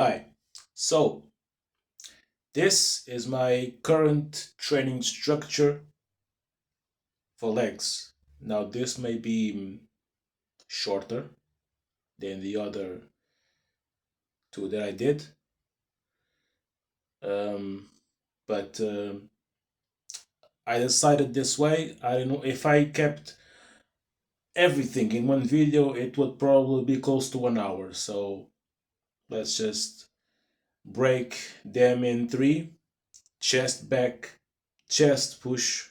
Hi. So, this is my current training structure for legs. Now, this may be shorter than the other two that I did, um, but I decided this way. I don't know if I kept everything in one video, it would probably be close to 1 hour. So, let's just break them in three: chest, back, chest, push,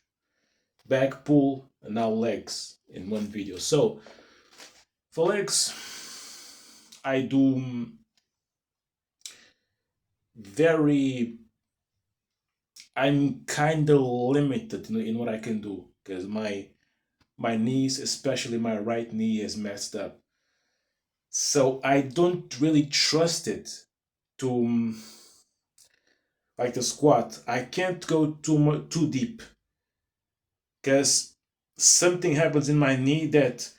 back, pull, and now legs in one video. So for legs, I do very. I'm kind of limited in what I can do because my knees, especially my right knee, is messed up. So I don't really trust it to like the squat. I can't go too deep because something happens in my knee that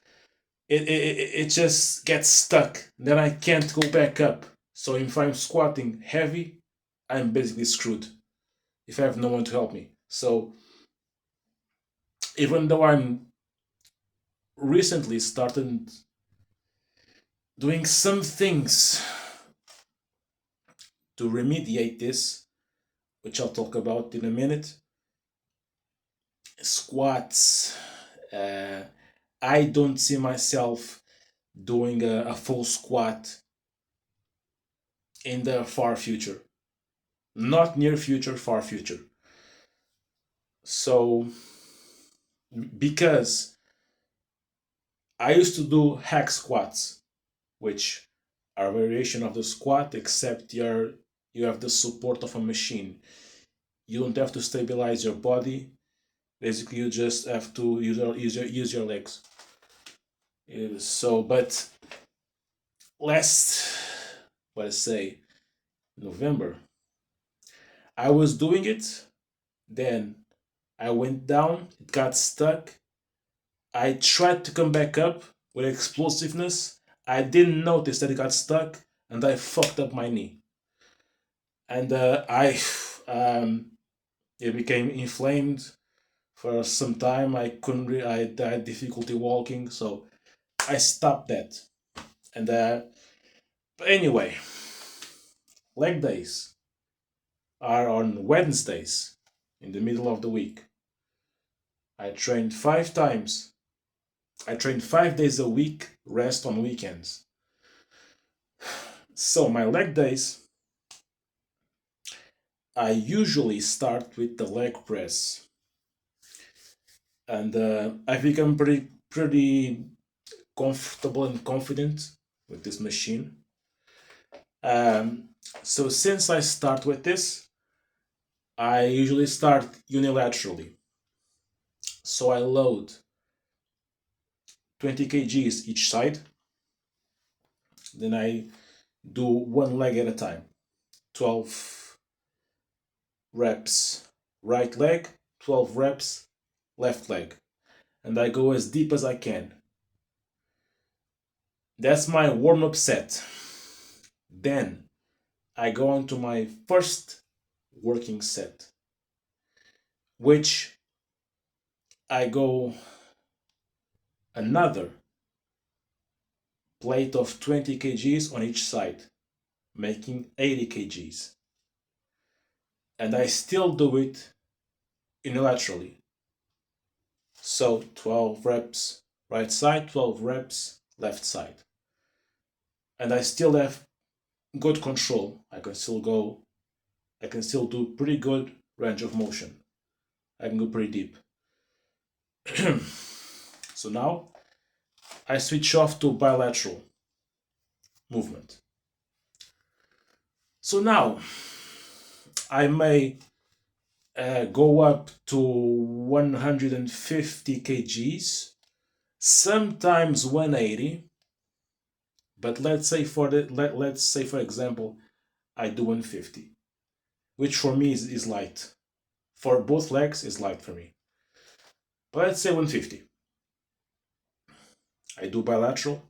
it just gets stuck. Then I can't go back up. So if I'm squatting heavy, I'm basically screwed if I have no one to help me. So even though I'm recently started doing some things to remediate this, which I'll talk about in a minute, squats, uh, I don't see myself doing a full squat in the far future. Not near future, far future. So, because I used to do hack squats, which are a variation of the squat, except you have the support of a machine. You don't have to stabilize your body. Basically, you just have to use your legs. So, but last, what I say, November, I was doing it. Then I went down. It got stuck. I tried to come back up with explosiveness. I didn't notice that it got stuck, and I fucked up my knee. And um, it became inflamed for some time. I couldn't. I had difficulty walking, so I stopped that. And but anyway, leg days are on Wednesdays in the middle of the week. I trained 5 times. I train 5 days a week, rest on weekends. So my leg days, I usually start with the leg press, and I've become pretty comfortable and confident with this machine. Um, so since I start with this, I usually start unilaterally. So I load 20 kgs each side, then I do one leg at a time. 12 reps right leg, 12 reps left leg, and I go as deep as I can. That's my warm up set. Then I go on to my first working set, which I go another plate of 20 kgs on each side, making 80 kgs. And I still do it unilaterally. So 12 reps right side, 12 reps left side. And I still have good control. I can still do pretty good range of motion. I can go pretty deep. So now I switch off to bilateral movement. So now I may go up to 150 kgs, sometimes 180. But let's say for example I do 150, which for me is light. For both legs is light for me. But let's say 150. I do bilateral,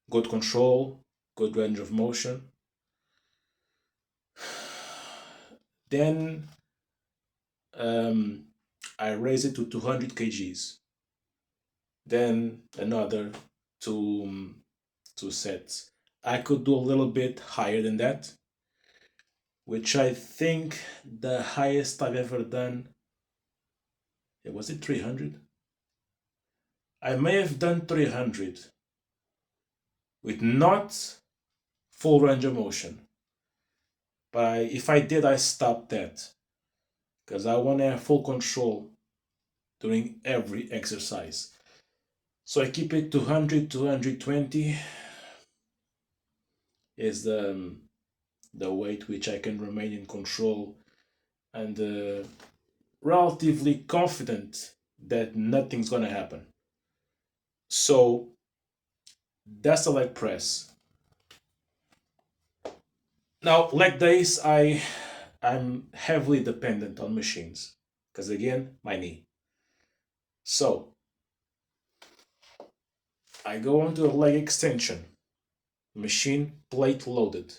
good control, good range of motion. Then I raise it to 200 kgs. Then another two, two sets. I could do a little bit higher than that, which I think the highest I've ever done, was it 300? I may have done 300 with not full range of motion. But if I did, I stopped that because I want to have full control during every exercise. So I keep it 200, 220 is the weight which I can remain in control and relatively confident that nothing's gonna happen. So that's the leg press. Now leg days, I'm heavily dependent on machines because again my knee. So I go onto a leg extension, machine plate loaded.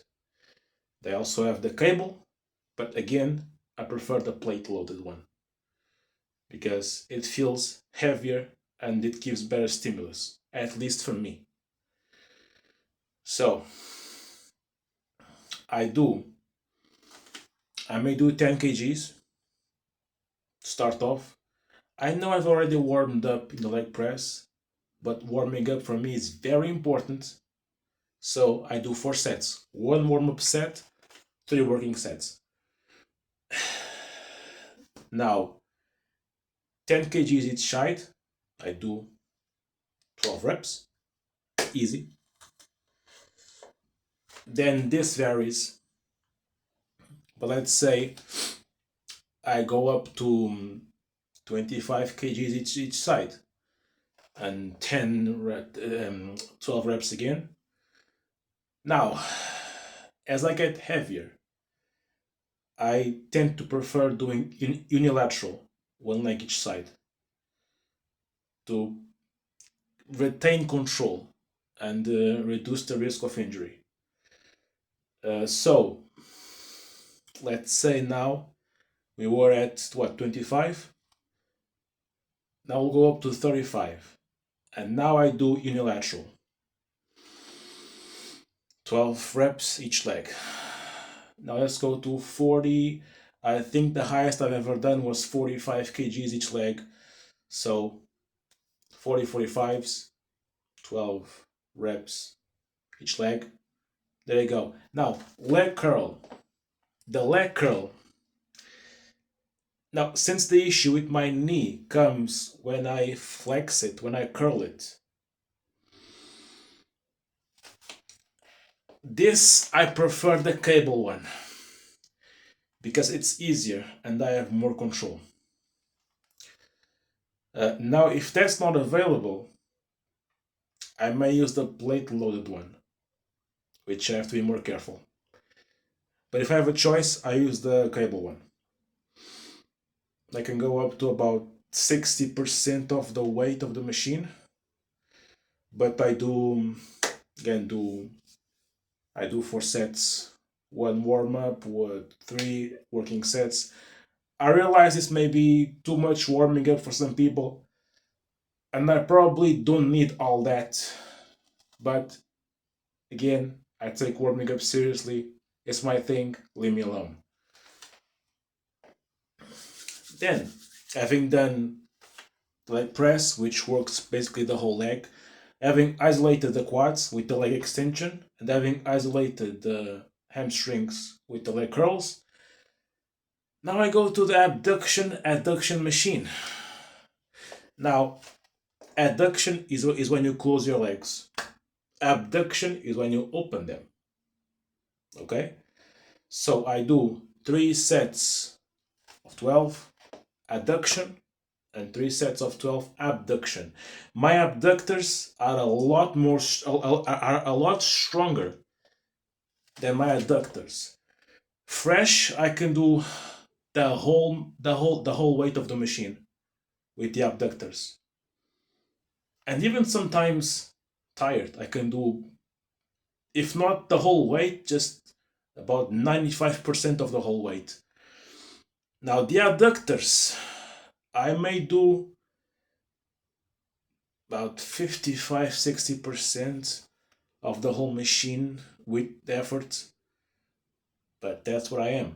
They also have the cable, but again I prefer the plate loaded one because it feels heavier and it gives better stimulus, at least for me. So I may do 10 kgs, start off. I know I've already warmed up in the leg press, but warming up for me is very important. So I do 4 sets, 1 warm up set, 3 working sets. Now, 10 kgs each side, I do 12 reps, easy. Then this varies, but let's say I go up to 25 kgs each side and 12 reps again. Now, as I get heavier, I tend to prefer doing unilateral, one leg each side, to retain control and reduce the risk of injury. So, let's say now we were at what, 25? Now we'll go up to 35. And now I do unilateral. 12 reps each leg. Now let's go to 40. I think the highest I've ever done was 45 kgs each leg. So 40 45s, 12 reps each leg. There you go. Now, leg curl. The leg curl. Now, since the issue with my knee comes when I flex it, when I curl it, this I prefer the cable one because it's easier and I have more control. Now, if that's not available, I may use the plate loaded one, which I have to be more careful. But if I have a choice, I use the cable one. I can go up to about 60% of the weight of the machine, but I do 4 sets, 1 warm up, 3 working sets. I realize this may be too much warming up for some people, and I probably don't need all that. But again, I take warming up seriously. It's my thing, leave me alone. Then, having done leg press, which works basically the whole leg, having isolated the quads with the leg extension, and having isolated the hamstrings with the leg curls, now I go to the adduction machine. Now, adduction is when you close your legs. Abduction is when you open them. Okay? So I do 3 sets of 12 adduction and 3 sets of 12 abduction. My abductors are a lot stronger than my adductors. Fresh, I can do the whole weight of the machine with the abductors. And even sometimes tired, I can do if not the whole weight, just about 95% of the whole weight. Now the adductors, I may do about 55-60% of the whole machine with effort, but that's what I am.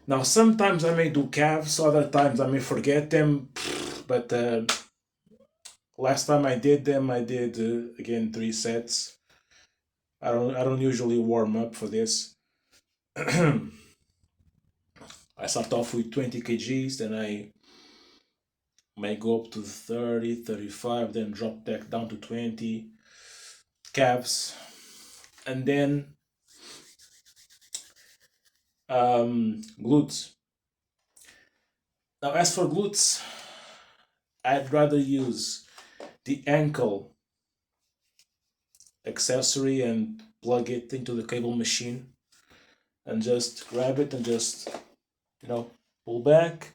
Now sometimes I may do calves, other times I may forget them, but last time I did them, I did again 3 sets. I don't usually warm up for this. I start off with 20 kgs, then I may go up to 30, 35, then drop back down to 20 calves, and then glutes. Now, as for glutes, I'd rather use the ankle accessory and plug it into the cable machine and just grab it and just, pull back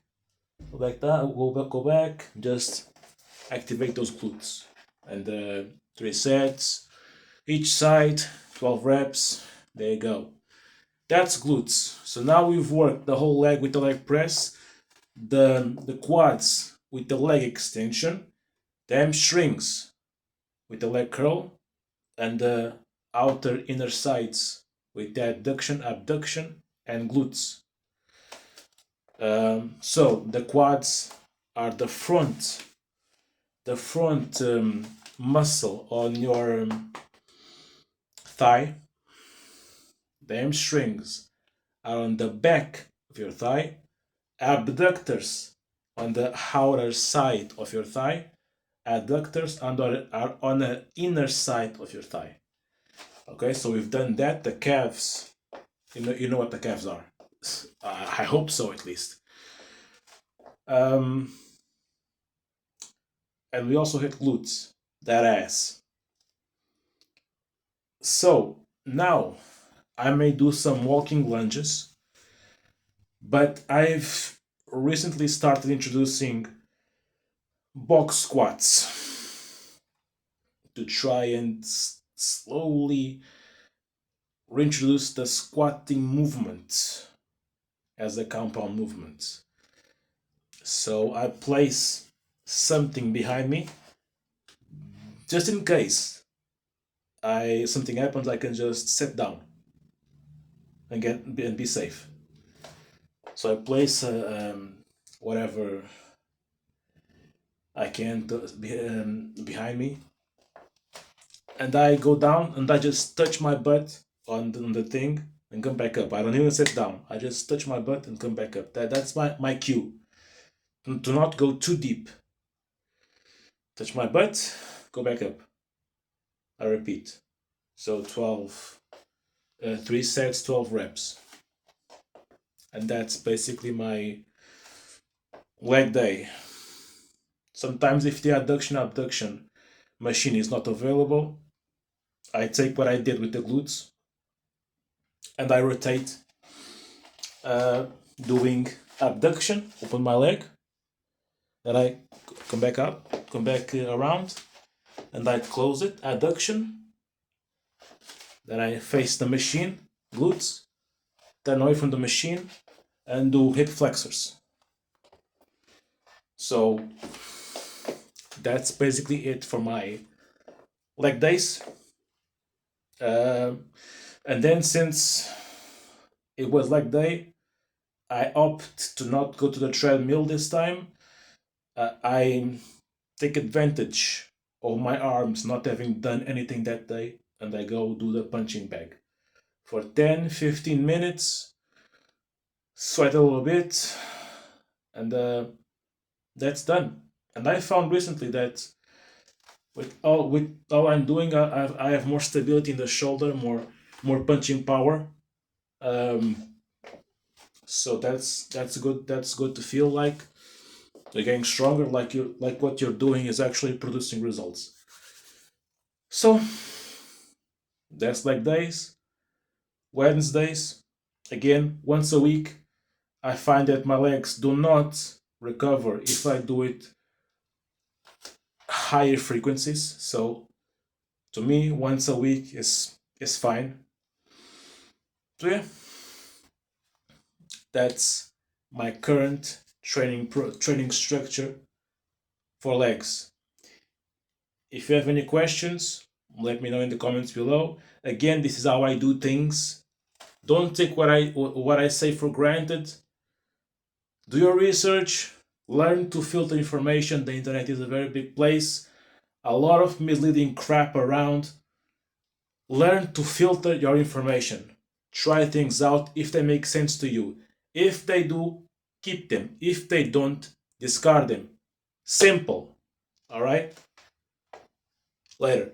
down, go back, just activate those glutes. And 3 sets, each side, 12 reps, there you go. That's glutes. So now we've worked the whole leg with the leg press, the quads with the leg extension, the hamstrings with the leg curl, and the outer inner sides with the adduction, abduction, and glutes. So the quads are the front muscle on your thigh. The hamstrings are on the back of your thigh. Abductors on the outer side of your thigh. Adductors are on the inner side of your thigh. Okay, so we've done that. The calves, you know what the calves are. I hope so, at least. And we also hit glutes, that ass. So now I may do some walking lunges, but I've recently started introducing box squats to try and slowly reintroduce the squatting movement as a compound movement. So I place something behind me just in case something happens. I can just sit down and be safe. So I place whatever I can behind me, and I go down and I just touch my butt on the thing and come back up. I don't even sit down. I just touch my butt and come back up. That's my cue. Do not go too deep. Touch my butt, go back up. I repeat. So 3 sets, 12 reps. And that's basically my leg day. Sometimes if the adduction machine is not available, I take what I did with the glutes and I rotate, doing abduction, open my leg, then I come back up, come back around, and I close it, adduction, then I face the machine, glutes, turn away from the machine, and do hip flexors. So that's basically it for my leg days. And then since it was leg day, I opt to not go to the treadmill this time. I take advantage of my arms not having done anything that day, and I go do the punching bag for 10-15 minutes, sweat a little bit, and that's done. And I found recently that with all I'm doing, I have more stability in the shoulder, more punching power. So that's good. That's good to feel like you're getting stronger, like what you're doing is actually producing results. So that's leg days. Wednesdays, again, once a week. I find that my legs do not recover if I do it higher frequencies. So To me, once a week is fine. So yeah, that's my current training structure for legs. If you have any questions, let me know in the comments below. Again, this is how I do things. Don't take what I say for granted. Do your research. Learn to filter information. The internet is a very big place. A lot of misleading crap around. Learn to filter your information. Try things out if they make sense to you. If they do, keep them. If they don't, discard them. Simple. All right? Later.